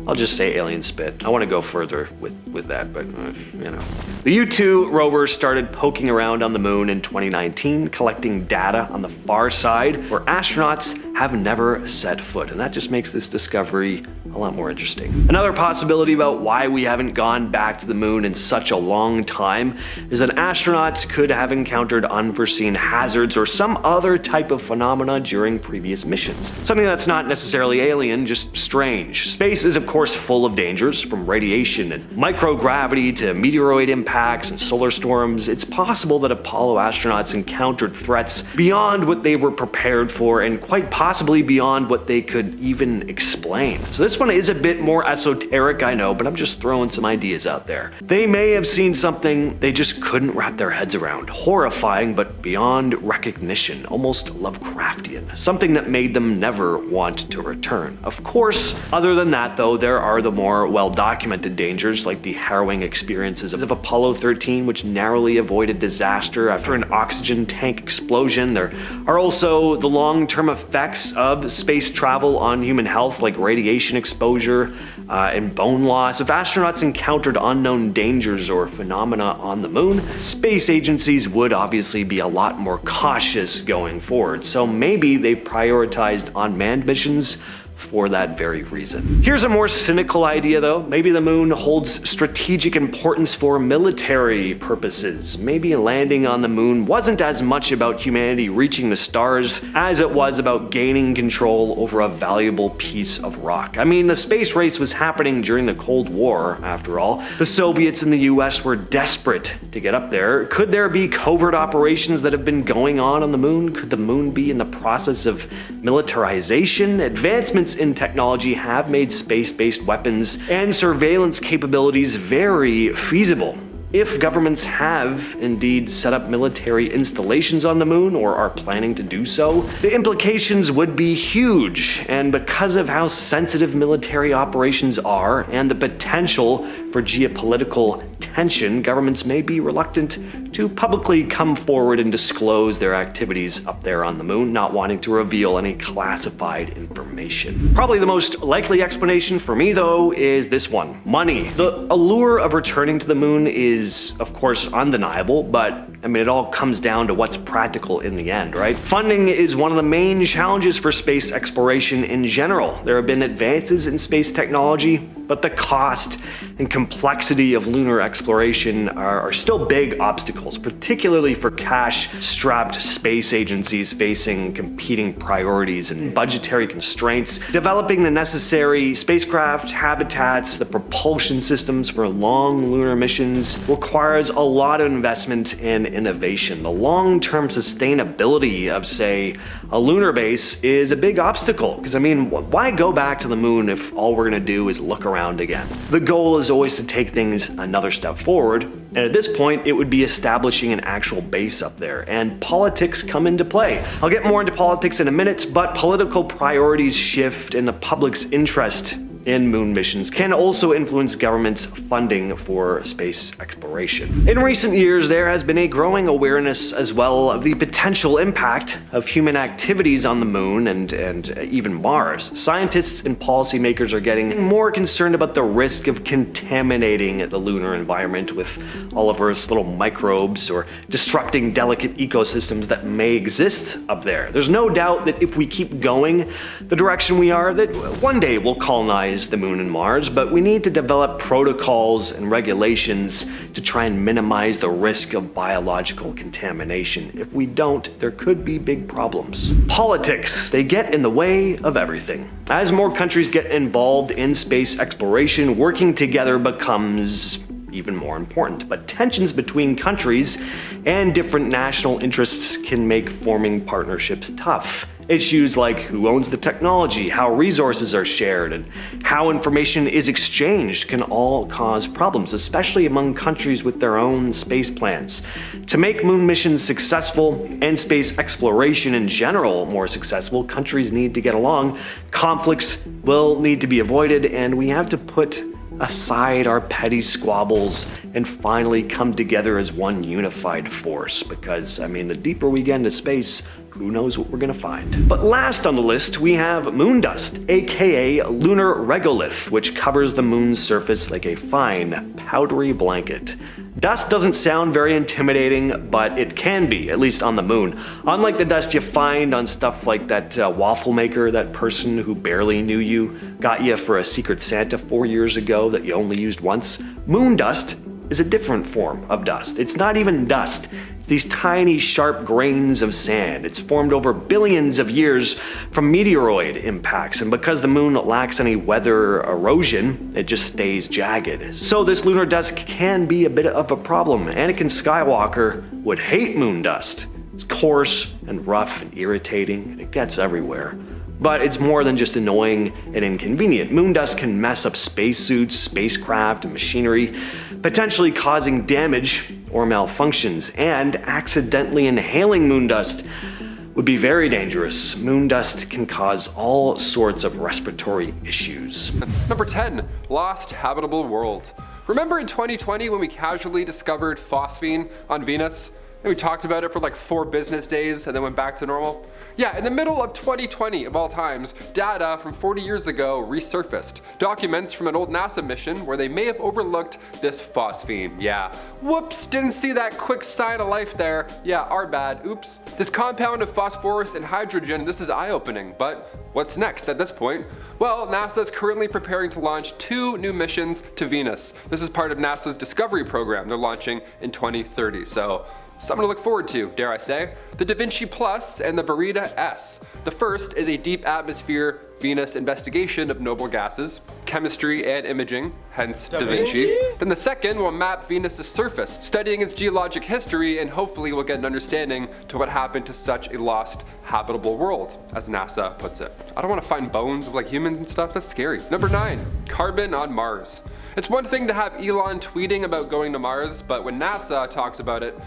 I'll just say alien spit. I want to go further with that, but you know. The U-2 rover started poking around on the moon in 2019, collecting data on the far side where astronauts have never set foot, and that just makes this discovery a lot more interesting. Another possibility about why we haven't gone back to the moon in such a long time is that astronauts could have encountered unforeseen hazards or some other type of phenomena during previous missions. Something that's not necessarily alien, just strange. Space is of course full of dangers, from radiation and microgravity to meteoroid impacts and solar storms. It's possible that Apollo astronauts encountered threats beyond what they were prepared for, and quite possibly beyond what they could even explain. So this one is a bit more esoteric, I know, but I'm just throwing some ideas out there. They may have seen something they just couldn't wrap their heads around. Horrifying, but beyond recognition, almost Lovecraftian. Something that made them never want to return. Of course, other than that though, there are the more well-documented dangers, like the harrowing experiences of Apollo 13, which narrowly avoided disaster after an oxygen tank explosion. There are also the long-term effects of space travel on human health, like radiation exposure and bone loss. If astronauts encountered unknown dangers or phenomena on the moon, space agencies would obviously be a lot more cautious going forward. So maybe they prioritized unmanned missions for that very reason. Here's a more cynical idea though. Maybe the moon holds strategic importance for military purposes. Maybe landing on the moon wasn't as much about humanity reaching the stars as it was about gaining control over a valuable piece of rock. I mean, the space race was happening during the Cold War, after all. The Soviets and the US were desperate to get up there. Could there be covert operations that have been going on the moon? Could the moon be in the process of militarization? Advancements in technology have made space-based weapons and surveillance capabilities very feasible. If governments have indeed set up military installations on the moon or are planning to do so, the implications would be huge. And because of how sensitive military operations are and the potential for geopolitical tension, governments may be reluctant to publicly come forward and disclose their activities up there on the moon, not wanting to reveal any classified information. Probably the most likely explanation for me, though, is this one: money. The allure of returning to the moon is, of course, undeniable, but I mean, it all comes down to what's practical in the end, right? Funding is one of the main challenges for space exploration in general. There have been advances in space technology, but the cost and complexity of lunar exploration are still big obstacles, particularly for cash-strapped space agencies facing competing priorities and budgetary constraints. Developing the necessary spacecraft, habitats, the propulsion systems for long lunar missions requires a lot of investment and innovation. The long-term sustainability of, say, a lunar base is a big obstacle, because I mean, why go back to the moon if all we're gonna do is look around again? The goal is always to take things another step forward, and at this point it would be establishing an actual base up there, and politics come into play. I'll get more into politics in a minute, but political priorities shift and the public's interest in moon missions can also influence government's funding for space exploration. In recent years, there has been a growing awareness as well of the potential impact of human activities on the moon and even Mars. Scientists and policymakers are getting more concerned about the risk of contaminating the lunar environment with all of Earth's little microbes or disrupting delicate ecosystems that may exist up there. There's no doubt that if we keep going the direction we are, that one day we'll colonize the moon and Mars, but we need to develop protocols and regulations to try and minimize the risk of biological contamination. If we don't, there could be big problems. Politics, they get in the way of everything. As more countries get involved in space exploration, working together becomes even more important. But tensions between countries and different national interests can make forming partnerships tough. Issues like who owns the technology, how resources are shared, and how information is exchanged can all cause problems, especially among countries with their own space plans. To make moon missions successful and space exploration in general more successful, countries need to get along, conflicts will need to be avoided, and we have to put aside our petty squabbles and finally come together as one unified force, because I mean, the deeper we get into space, who knows what we're gonna find. But last on the list, we have moon dust, aka lunar regolith, which covers the moon's surface like a fine, powdery blanket. Dust doesn't sound very intimidating, but it can be, at least on the moon. Unlike the dust you find on stuff like that waffle maker, that person who barely knew you, got you for a Secret Santa 4 years ago that you only used once, moon dust is a different form of dust. It's not even dust. These tiny, sharp grains of sand. It's formed over billions of years from meteoroid impacts, and because the moon lacks any weather erosion, it just stays jagged. So this lunar dust can be a bit of a problem. Anakin Skywalker would hate moon dust. It's coarse and rough and irritating, and it gets everywhere. But it's more than just annoying and inconvenient. Moon dust can mess up spacesuits, spacecraft, and machinery, potentially causing damage or malfunctions, and accidentally inhaling moon dust would be very dangerous. Moon dust can cause all sorts of respiratory issues. Number 10, lost habitable world. Remember in 2020 when we casually discovered phosphine on Venus? And we talked about it for like 4 business days and then went back to normal? Yeah, in the middle of 2020 of all times, data from 40 years ago resurfaced. Documents from an old NASA mission where they may have overlooked this phosphine. Yeah, whoops, didn't see that quick sign of life there. Yeah, our bad, oops. This compound of phosphorus and hydrogen, this is eye-opening, but what's next at this point? Well, NASA is currently preparing to launch 2 new missions to Venus. This is part of NASA's Discovery program they're launching in 2030, so something to look forward to, dare I say. The Da Vinci Plus and the Verida S. The first is a deep atmosphere Venus investigation of noble gases, chemistry and imaging, hence Da Vinci. Then the second will map Venus's surface, studying its geologic history, and hopefully we'll get an understanding to what happened to such a lost habitable world, as NASA puts it. I don't want to find bones of like humans and stuff, that's scary. Number 9, carbon on Mars. It's one thing to have Elon tweeting about going to Mars, but when NASA talks about it,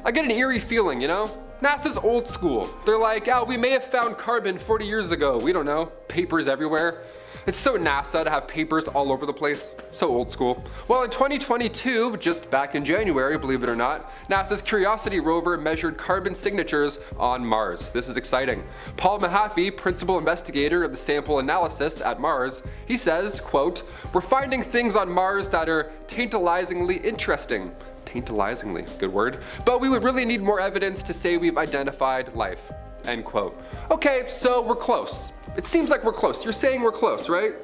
I get an eerie feeling, you know? NASA's old school. They're like, oh, we may have found carbon 40 years ago. We don't know. Papers everywhere. It's so NASA to have papers all over the place. So old school. Well, in 2022, just back in January, believe it or not, NASA's Curiosity rover measured carbon signatures on Mars. This is exciting. Paul Mahaffey, principal investigator of the sample analysis at Mars, he says, quote, "We're finding things on Mars that are tantalizingly interesting." Tantalizingly, good word. "But we would really need more evidence to say we've identified life." End quote. Okay, so we're close. It seems like we're close. You're saying we're close, right?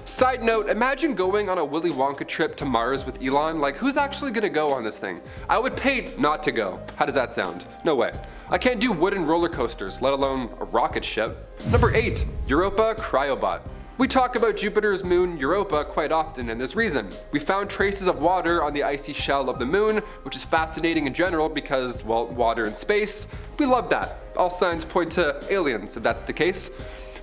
Side note, imagine going on a Willy Wonka trip to Mars with Elon. Like, who's actually gonna go on this thing? I would pay not to go. How does that sound? No way. I can't do wooden roller coasters, let alone a rocket ship. Number 8, Europa Cryobot. We talk about Jupiter's moon Europa quite often, and there's reason. We found traces of water on the icy shell of the moon, which is fascinating in general because, well, water in space. We love that. All signs point to aliens, if that's the case.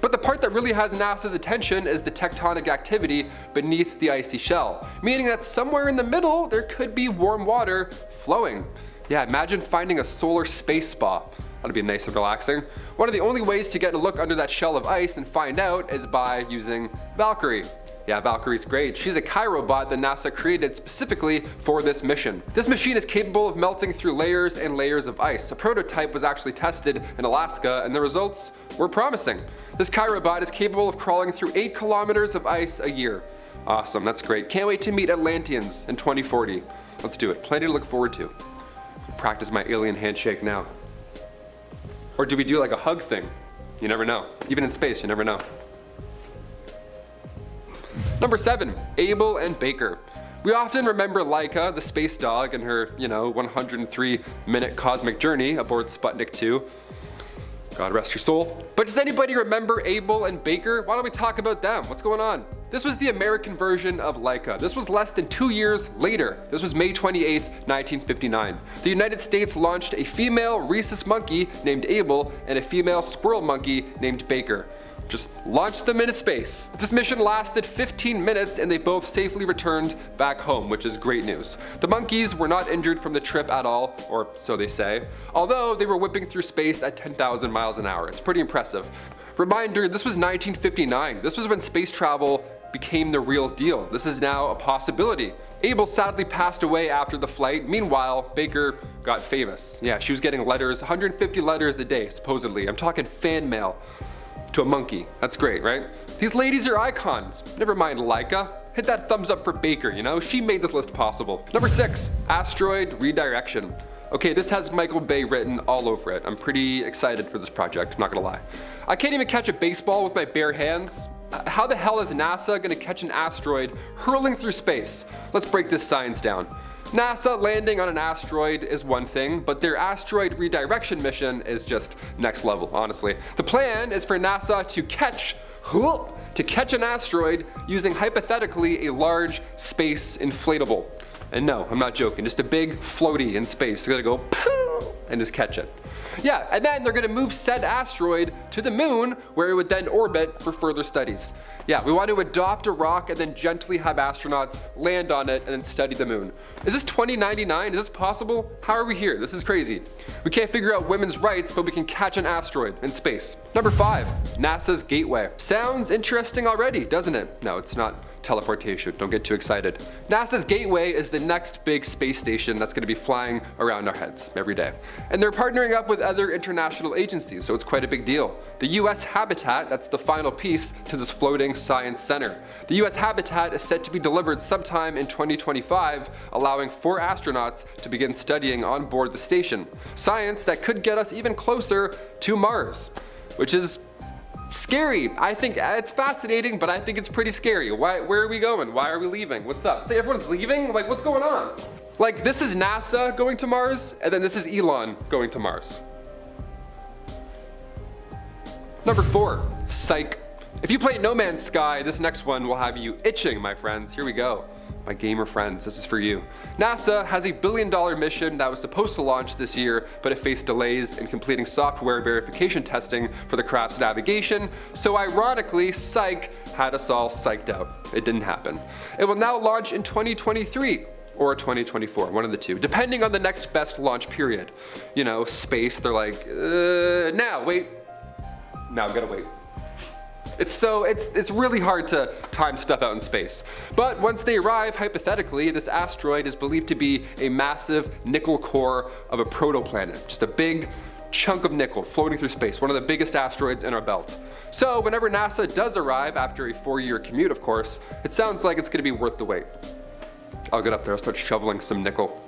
But the part that really has NASA's attention is the tectonic activity beneath the icy shell, meaning that somewhere in the middle there could be warm water flowing. Yeah, imagine finding a solar space spa. That'd be nice and relaxing. One of the only ways to get a look under that shell of ice and find out is by using Valkyrie. Yeah, Valkyrie's great. She's a chirobot that NASA created specifically for this mission. This machine is capable of melting through layers and layers of ice. A prototype was actually tested in Alaska and the results were promising. This chirobot is capable of crawling through 8 kilometers of ice a year. Awesome, that's great. Can't wait to meet Atlanteans in 2040. Let's do it. Plenty to look forward to. Practice my alien handshake now. Or do we do like a hug thing? You never know. Even in space, you never know. Number 7, Able and Baker. We often remember Laika, the space dog, and her, 103-minute cosmic journey aboard Sputnik 2. God rest her soul. But does anybody remember Able and Baker? Why don't we talk about them? What's going on? This was the American version of Laika. This was less than 2 years later. This was May 28th, 1959. The United States launched a female rhesus monkey named Able and a female squirrel monkey named Baker. Just launched them into space. This mission lasted 15 minutes and they both safely returned back home, which is great news. The monkeys were not injured from the trip at all, or so they say, although they were whipping through space at 10,000 miles an hour. It's pretty impressive. Reminder, this was 1959. This was when space travel became the real deal. This is now a possibility. Able sadly passed away after the flight. Meanwhile, Baker got famous. Yeah, she was getting letters, 150 letters a day, supposedly. I'm talking fan mail to a monkey. That's great, right? These ladies are icons. Never mind Laika. Hit that thumbs up for Baker, she made this list possible. Number 6, asteroid redirection. Okay, this has Michael Bay written all over it. I'm pretty excited for this project, I'm not gonna lie. I can't even catch a baseball with my bare hands. How the hell is NASA gonna catch an asteroid hurling through space? Let's break this science down. NASA landing on an asteroid is one thing, but their asteroid redirection mission is just next level, honestly. The plan is for NASA to catch an asteroid using hypothetically a large space inflatable. And no, I'm not joking, just a big floaty in space. They're gonna go and just catch it. Yeah, and then they're gonna move said asteroid to the moon where it would then orbit for further studies. Yeah, we want to adopt a rock and then gently have astronauts land on it and then study the moon. Is this 2099? Is this possible? How are we here? This is crazy. We can't figure out women's rights, but we can catch an asteroid in space. Number 5, NASA's Gateway. Sounds interesting already, doesn't it? No, it's not teleportation. Don't get too excited. NASA's Gateway is the next big space station that's going to be flying around our heads every day. And they're partnering up with other international agencies, so it's quite a big deal. The US Habitat, that's the final piece to this floating science center. The US Habitat is set to be delivered sometime in 2025, allowing 4 astronauts to begin studying on board the station. Science that could get us even closer to Mars, which is scary. I think it's fascinating, but I think it's pretty scary. Where are we going? Why are we leaving? What's up? Say everyone's leaving? Like, what's going on? Like, this is NASA going to Mars, and then this is Elon going to Mars. Number 4, Psych. If you play No Man's Sky, this next one will have you itching, my friends. Here we go. My gamer friends, this is for you. NASA has a $1 billion mission that was supposed to launch this year, but it faced delays in completing software verification testing for the craft's navigation, so ironically, Psych had us all psyched out. It didn't happen. It will now launch in 2023 or 2024, one of the two, depending on the next best launch period. Space, they're like, now, wait. Now, gotta wait. It's really hard to time stuff out in space. But once they arrive, hypothetically, this asteroid is believed to be a massive nickel core of a protoplanet, just a big chunk of nickel floating through space, one of the biggest asteroids in our belt. So whenever NASA does arrive, after a 4-year commute of course, it sounds like it's going to be worth the wait. I'll get up there, I'll start shoveling some nickel.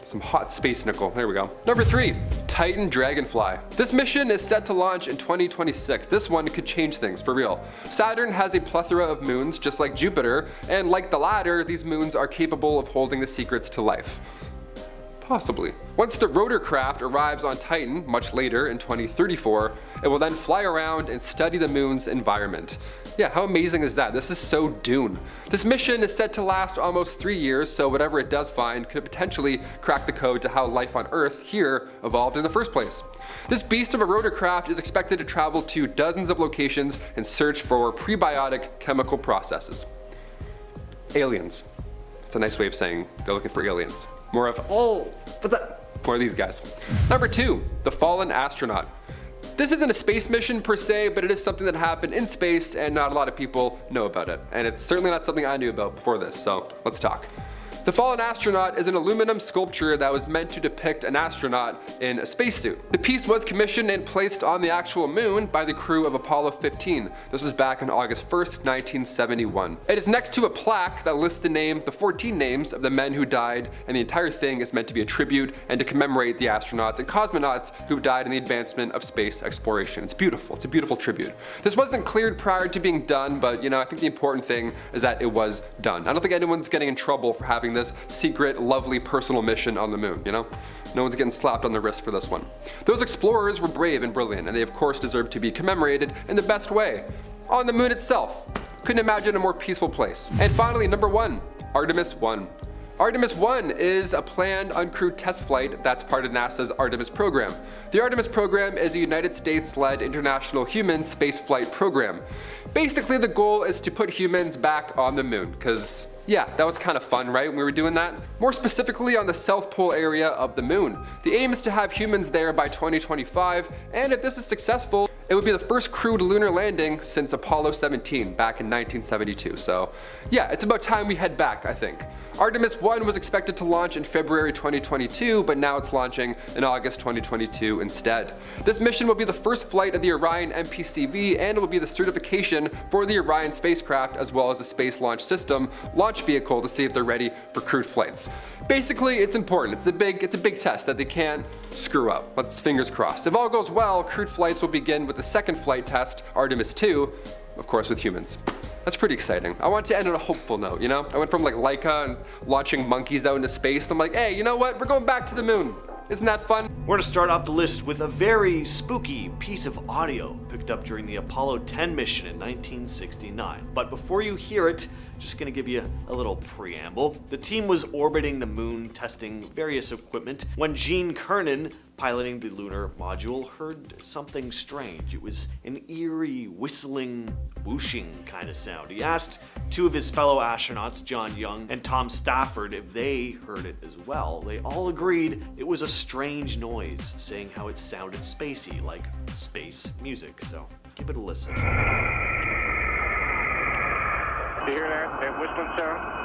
Some hot space nickel, there we go. Number 3, Titan Dragonfly. This mission is set to launch in 2026. This one could change things, for real. Saturn has a plethora of moons, just like Jupiter, and like the latter, these moons are capable of holding the secrets to life. Possibly. Once the rotorcraft arrives on Titan, much later in 2034, it will then fly around and study the moon's environment. Yeah, how amazing is that? This is so Dune. This mission is set to last almost 3 years, so whatever it does find could potentially crack the code to how life on Earth here evolved in the first place. This beast of a rotorcraft is expected to travel to dozens of locations and search for prebiotic chemical processes. Aliens. It's a nice way of saying they're looking for aliens. More of, oh, what's that? More of these guys. Number 2, the fallen astronaut. This isn't a space mission per se, but it is something that happened in space and not a lot of people know about it. And it's certainly not something I knew about before this, so let's talk. The fallen astronaut is an aluminum sculpture that was meant to depict an astronaut in a spacesuit. The piece was commissioned and placed on the actual moon by the crew of Apollo 15. This was back on August 1st, 1971. It is next to a plaque that lists the 14 names of the men who died, and the entire thing is meant to be a tribute and to commemorate the astronauts and cosmonauts who died in the advancement of space exploration. It's beautiful. It's a beautiful tribute. This wasn't cleared prior to being done, but I think the important thing is that it was done. I don't think anyone's getting in trouble for having this secret, lovely personal mission on the moon, No one's getting slapped on the wrist for this one. Those explorers were brave and brilliant, and they of course deserve to be commemorated in the best way. On the moon itself. Couldn't imagine a more peaceful place. And finally, number 1, Artemis 1. Artemis 1 is a planned uncrewed test flight that's part of NASA's Artemis program. The Artemis program is a United States-led international human spaceflight program. Basically, the goal is to put humans back on the moon, because yeah, that was kind of fun, right, when we were doing that? More specifically on the South Pole area of the moon. The aim is to have humans there by 2025, and if this is successful, it would be the first crewed lunar landing since Apollo 17 back in 1972. So yeah, it's about time we head back, I think. Artemis 1 was expected to launch in February 2022, but now it's launching in August 2022 instead. This mission will be the first flight of the Orion MPCV, and it will be the certification for the Orion spacecraft as well as the Space Launch System launch vehicle to see if they're ready for crewed flights. Basically, it's important. It's a big test that they can't screw up. Let's fingers crossed. If all goes well, crewed flights will begin with the second flight test, Artemis 2, of course with humans. That's pretty exciting. I want to end on a hopeful note, I went from like Laika and launching monkeys out into space. I'm like, hey, you know what? We're going back to the moon. Isn't that fun? We're going to start off the list with a very spooky piece of audio picked up during the Apollo 10 mission in 1969. But before you hear it, just going to give you a little preamble. The team was orbiting the moon testing various equipment when Gene Cernan, piloting the lunar module, heard something strange. It was an eerie, whistling, whooshing kind of sound. He asked 2 of his fellow astronauts, John Young and Tom Stafford, if they heard it as well. They all agreed it was a strange noise, saying how it sounded spacey, like space music. So give it a listen. You hear that whistling sound?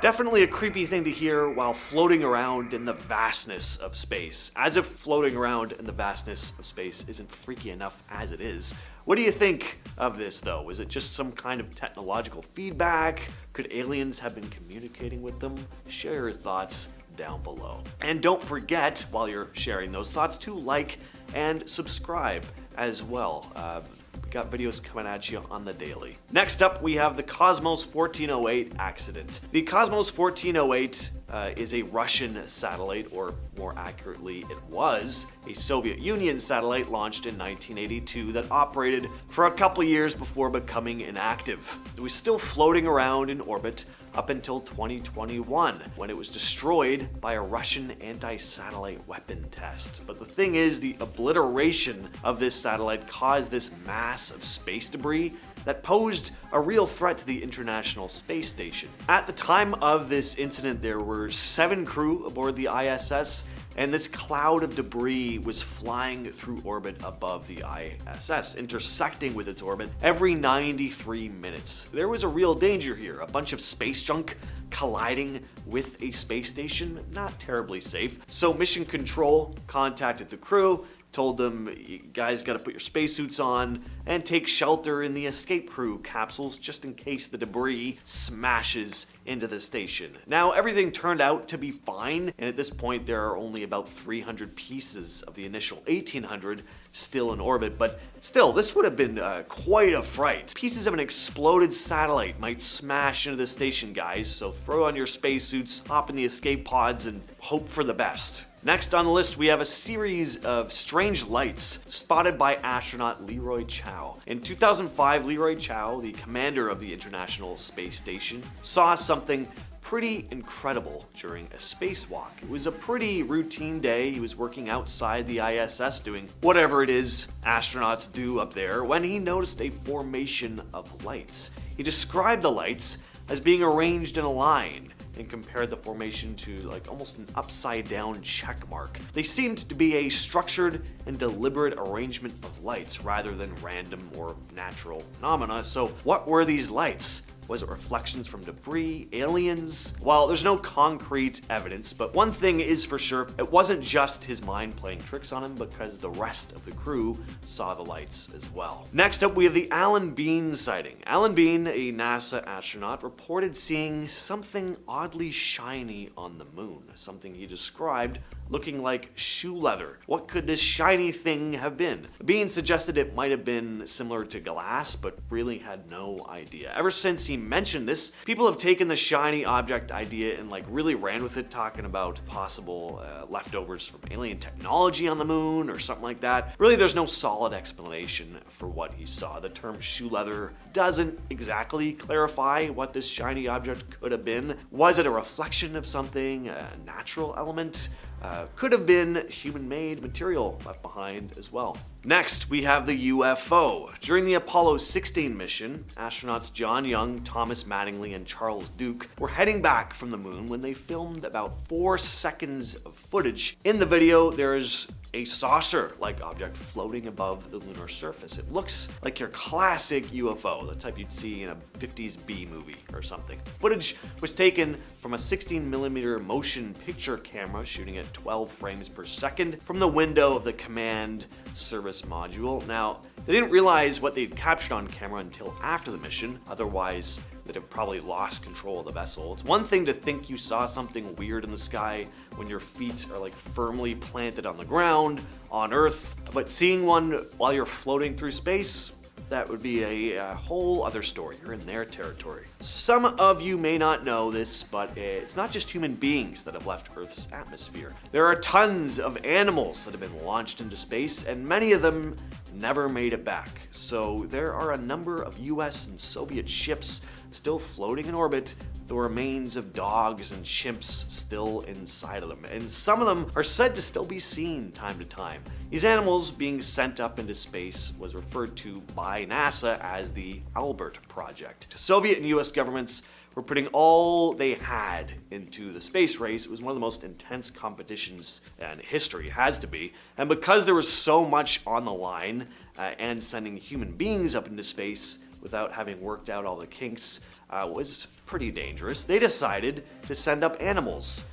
Definitely a creepy thing to hear while floating around in the vastness of space. As if floating around in the vastness of space isn't freaky enough as it is. What do you think of this though? Is it just some kind of technological feedback? Could aliens have been communicating with them? Share your thoughts down below. And don't forget, while you're sharing those thoughts, to like and subscribe as well. We got videos coming at you on the daily. Next up, we have the Cosmos 1408 accident. The Cosmos 1408 is a Russian satellite, or more accurately, it was a Soviet Union satellite launched in 1982 that operated for a couple years before becoming inactive. It was still floating around in orbit up until 2021, when it was destroyed by a Russian anti-satellite weapon test. But the thing is, the obliteration of this satellite caused this mass of space debris that posed a real threat to the International Space Station. At the time of this incident, there were 7 crew aboard the ISS, and this cloud of debris was flying through orbit above the ISS, intersecting with its orbit every 93 minutes. There was a real danger here, a bunch of space junk colliding with a space station, not terribly safe. So Mission Control contacted the crew, told them, you guys gotta put your spacesuits on and take shelter in the escape crew capsules just in case the debris smashes into the station. Now, everything turned out to be fine, and at this point there are only about 300 pieces of the initial 1,800 still in orbit, but still, this would have been quite a fright. Pieces of an exploded satellite might smash into the station, guys, so throw on your spacesuits, hop in the escape pods, and hope for the best. Next on the list, we have a series of strange lights spotted by astronaut Leroy Chiao. In 2005, Leroy Chiao, the commander of the International Space Station, saw something pretty incredible during a spacewalk. It was a pretty routine day. He was working outside the ISS doing whatever it is astronauts do up there when he noticed a formation of lights. He described the lights as being arranged in a line and compared the formation to like almost an upside down check mark. They seemed to be a structured and deliberate arrangement of lights rather than random or natural phenomena. So what were these lights? Was it reflections from debris, aliens? Well, there's no concrete evidence, but one thing is for sure, it wasn't just his mind playing tricks on him because the rest of the crew saw the lights as well. Next up, we have the Alan Bean sighting. Alan Bean, a NASA astronaut, reported seeing something oddly shiny on the moon, something he described looking like shoe leather. What could this shiny thing have been? Bean suggested it might have been similar to glass, but really had no idea. Ever since he mentioned this, people have taken the shiny object idea and like really ran with it, talking about possible leftovers from alien technology on the moon or something like that. Really, there's no solid explanation for what he saw. The term shoe leather doesn't exactly clarify what this shiny object could have been. Was it a reflection of something, a natural element? Could have been human-made material left behind as well. Next, we have the UFO. During the Apollo 16 mission, astronauts John Young, Thomas Mattingly, and Charles Duke were heading back from the moon when they filmed about 4 seconds of footage. In the video, there's a saucer-like object floating above the lunar surface. It looks like your classic UFO, the type you'd see in a 50s B movie or something. Footage was taken from a 16mm motion picture camera shooting at 12 frames per second from the window of the command service module. Now, they didn't realize what they'd captured on camera until after the mission, otherwise they'd have probably lost control of the vessel. It's one thing to think you saw something weird in the sky when your feet are like firmly planted on the ground, on Earth, but seeing one while you're floating through space, that would be a whole other story. You're in their territory. Some of you may not know this, but it's not just human beings that have left Earth's atmosphere. There are tons of animals that have been launched into space, and many of them never made it back. So there are a number of US and Soviet ships still floating in orbit, the remains of dogs and chimps still inside of them, and some of them are said to still be seen time to time. These animals being sent up into space was referred to by NASA as the Albert Project. Soviet and US governments were putting all they had into the space race. It was one of the most intense competitions in history, has to be. And because there was so much on the line and sending human beings up into space without having worked out all the kinks was pretty dangerous, they decided to send up animals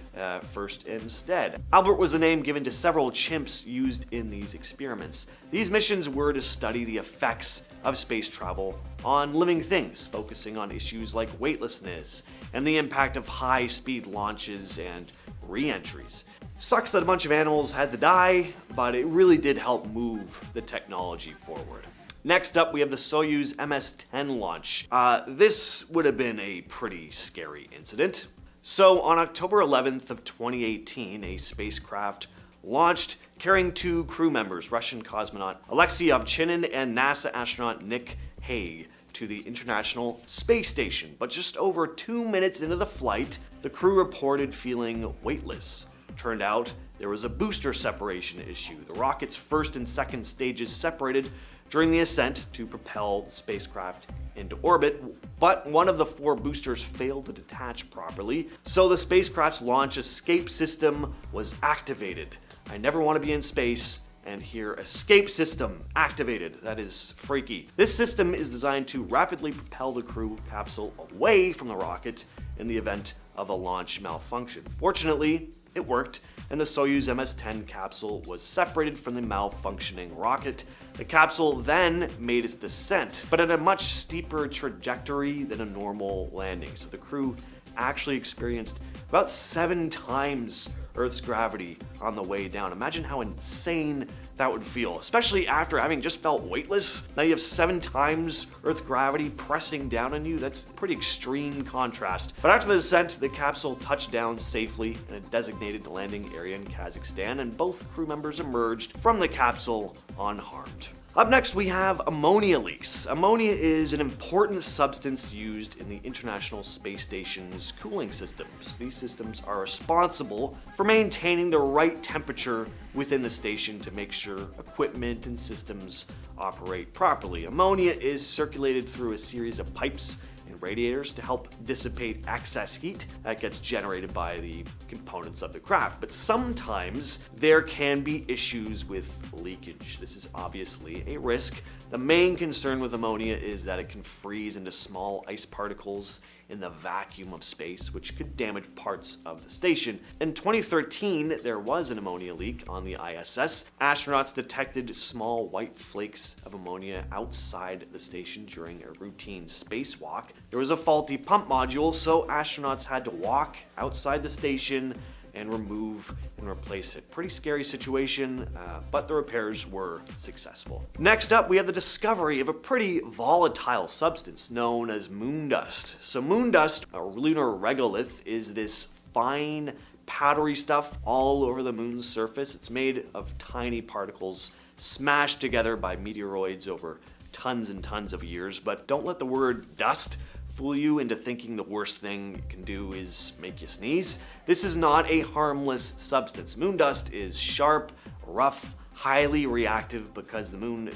first instead. Albert was the name given to several chimps used in these experiments. These missions were to study the effects of space travel on living things, focusing on issues like weightlessness and the impact of high-speed launches and re-entries. Sucks that a bunch of animals had to die, but it really did help move the technology forward. Next up, we have the Soyuz MS-10 launch. This would have been a pretty scary incident. So on October 11th of 2018, a spacecraft launched carrying 2 crew members, Russian cosmonaut Alexei Ovchinin and NASA astronaut Nick Hague, to the International Space Station. But just over 2 minutes into the flight, the crew reported feeling weightless. Turned out there was a booster separation issue. The rocket's first and second stages separated during the ascent to propel the spacecraft into orbit, but one of the 4 boosters failed to detach properly, so the spacecraft's launch escape system was activated. I never want to be in space and hear escape system activated. That is freaky. This system is designed to rapidly propel the crew capsule away from the rocket in the event of a launch malfunction. Fortunately, it worked, and the Soyuz MS-10 capsule was separated from the malfunctioning rocket. The capsule then made its descent, but at a much steeper trajectory than a normal landing. So the crew actually experienced about 7 times Earth's gravity on the way down. Imagine how insane that would feel, especially after having just felt weightless. Now you have 7 times Earth gravity pressing down on you. That's a pretty extreme contrast. But after the descent, the capsule touched down safely in a designated landing area in Kazakhstan, and both crew members emerged from the capsule unharmed. Up next, we have ammonia leaks. Ammonia is an important substance used in the International Space Station's cooling systems. These systems are responsible for maintaining the right temperature within the station to make sure equipment and systems operate properly. Ammonia is circulated through a series of pipes and radiators to help dissipate excess heat that gets generated by the components of the craft. But sometimes there can be issues with leakage. This is obviously a risk. The main concern with ammonia is that it can freeze into small ice particles in the vacuum of space, which could damage parts of the station. In 2013, there was an ammonia leak on the ISS. Astronauts detected small white flakes of ammonia outside the station during a routine spacewalk. There was a faulty pump module, so astronauts had to walk outside the station and remove and replace it. Pretty scary situation, but the repairs were successful. Next up, we have the discovery of a pretty volatile substance known as moon dust. So moon dust, or lunar regolith, is this fine, powdery stuff all over the moon's surface. It's made of tiny particles smashed together by meteoroids over tons and tons of years, but don't let the word dust fool you into thinking the worst thing it can do is make you sneeze. This is not a harmless substance. Moon dust is sharp, rough, highly reactive because the moon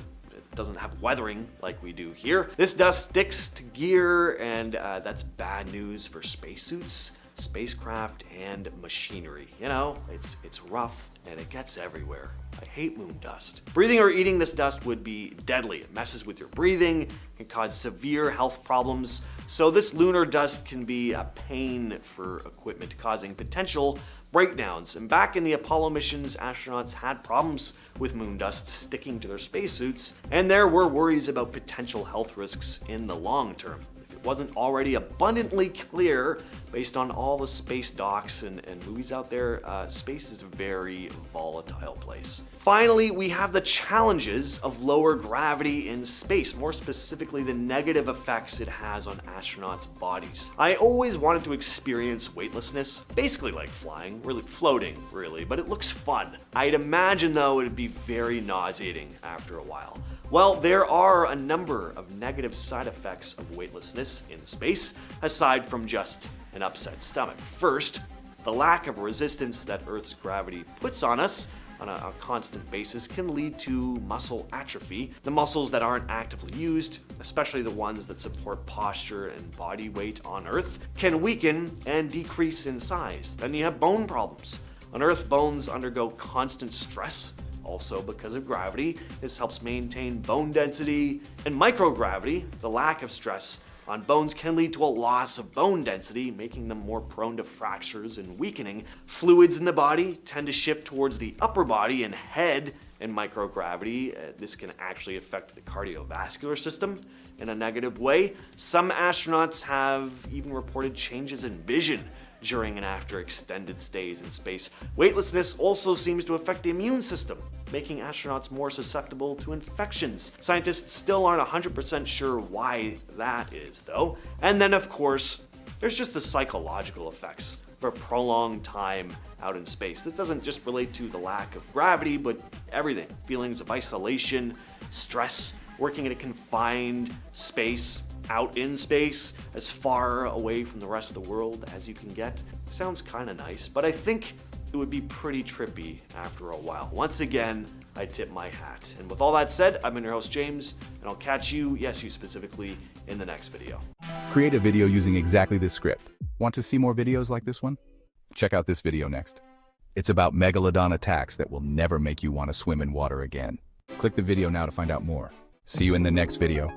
doesn't have weathering like we do here. This dust sticks to gear, and that's bad news for spacesuits, spacecraft, and machinery. You know, it's rough and it gets everywhere. I hate moon dust. Breathing or eating this dust would be deadly. It messes with your breathing, can cause severe health problems. So this lunar dust can be a pain for equipment, causing potential breakdowns. And back in the Apollo missions, astronauts had problems with moon dust sticking to their spacesuits, and there were worries about potential health risks in the long term. Wasn't already abundantly clear based on all the space docs and movies out there, space is a very volatile place. Finally, we have the challenges of lower gravity in space, more specifically the negative effects it has on astronauts' bodies. I always wanted to experience weightlessness, basically like flying, really floating, really, but it looks fun. I'd imagine though it'd be very nauseating after a while. Well, there are a number of negative side effects of weightlessness in space, aside from just an upset stomach. First, the lack of resistance that Earth's gravity puts on us on a constant basis can lead to muscle atrophy. The muscles that aren't actively used, especially the ones that support posture and body weight on Earth, can weaken and decrease in size. Then you have bone problems. On Earth, bones undergo constant stress. Also, because of gravity, this helps maintain bone density, and microgravity, the lack of stress on bones, can lead to a loss of bone density, making them more prone to fractures and weakening. Fluids in the body tend to shift towards the upper body and head in microgravity. This can actually affect the cardiovascular system in a negative way. Some astronauts have even reported changes in vision during and after extended stays in space. Weightlessness also seems to affect the immune system, making astronauts more susceptible to infections. Scientists still aren't 100% sure why that is, though. And then, of course, there's just the psychological effects for a prolonged time out in space. This doesn't just relate to the lack of gravity, but everything. Feelings of isolation, stress, working in a confined space, out in space, as far away from the rest of the world as you can get. Sounds kind of nice, but I think it would be pretty trippy after a while. Once again, I tip my hat. And with all that said, I've been your host, James, and I'll catch you, yes, you specifically, in the next video. Create a video using exactly this script. Want to see more videos like this one? Check out this video next. It's about megalodon attacks that will never make you want to swim in water again. Click the video now to find out more. See you in the next video.